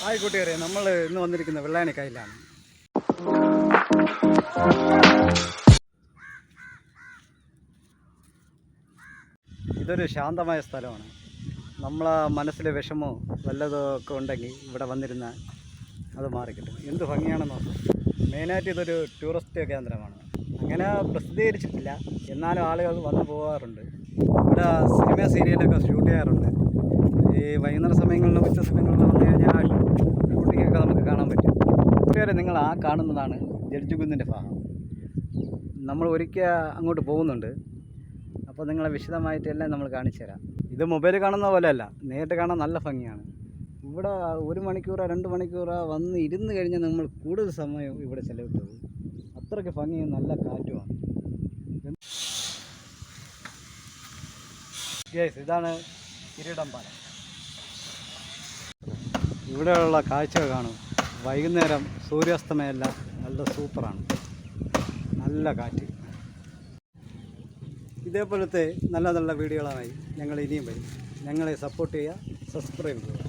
Hi കൂട്ടുകാരെ, നമ്മൾ ഇന്ന് വന്നിരിക്കുന്ന വെള്ളായണിക്കായലിലാണ്. ഇതൊരു ശാന്തമായ സ്ഥലമാണ്. നമ്മളെ മനസ്സിലെ വിഷമോ വല്ലതൊക്കെ ഉണ്ടെങ്കിൽ ഇവിടെ വന്നിരുന്ന അത് മാറിക്കിട്ടും. എന്ത് ഭംഗിയാണെന്ന് നോക്കാം. മെയിനായിട്ട് ഇതൊരു ടൂറിസ്റ്റ് കേന്ദ്രമാണ്. അങ്ങനെ പ്രസിദ്ധീകരിച്ചിട്ടില്ല, എന്നാലും ആളുകൾ വന്നു പോകാറുണ്ട്. ഇവിടെ സിനിമ സീരിയലൊക്കെ ഷൂട്ട് ചെയ്യാറുണ്ട്. ഈ വൈകുന്നേര സമയങ്ങളിലും ഉച്ച സമയങ്ങളിലും വന്നു കഴിഞ്ഞാൽ ഷൂട്ടിങ്ങൊക്കെ നമുക്ക് കാണാൻ പറ്റും. കൂട്ടുകാരെ, നിങ്ങൾ ആ കാണുന്നതാണ് ജഡ്ജികുന്നിൻ്റെ ഭാഗം. നമ്മൾ ഒരിക്കൽ അങ്ങോട്ട് പോകുന്നുണ്ട്. അപ്പോൾ നിങ്ങളെ വിശദമായിട്ടെല്ലാം നമ്മൾ കാണിച്ചു തരാം. ഇത് മൊബൈൽ കാണുന്ന പോലെയല്ല, നേരിട്ട് കാണാൻ നല്ല ഭംഗിയാണ്. ഇവിടെ 1 മണിക്കൂറോ 2 മണിക്കൂറോ വന്ന് ഇരുന്ന് കഴിഞ്ഞാൽ നമ്മൾ കൂടുതൽ സമയം ഇവിടെ ചെലവിട്ടത്. അത്രയ്ക്ക് ഭംഗിയും നല്ല കാറ്റുമാണ്. ഇതാണ് കിരീടം പാലം. ഇവിടെയുള്ള കാഴ്ചകൾ കാണും. വൈകുന്നേരം സൂര്യാസ്തമയെല്ലാം നല്ല സൂപ്പറാണ്. നല്ല കാറ്റ്. ഇതേപോലത്തെ നല്ല നല്ല വീഡിയോകളുമായി ഞങ്ങൾ ഇനിയും വരും. ഞങ്ങളെ സപ്പോർട്ട് ചെയ്യുക, സബ്സ്ക്രൈബ് ചെയ്യുക.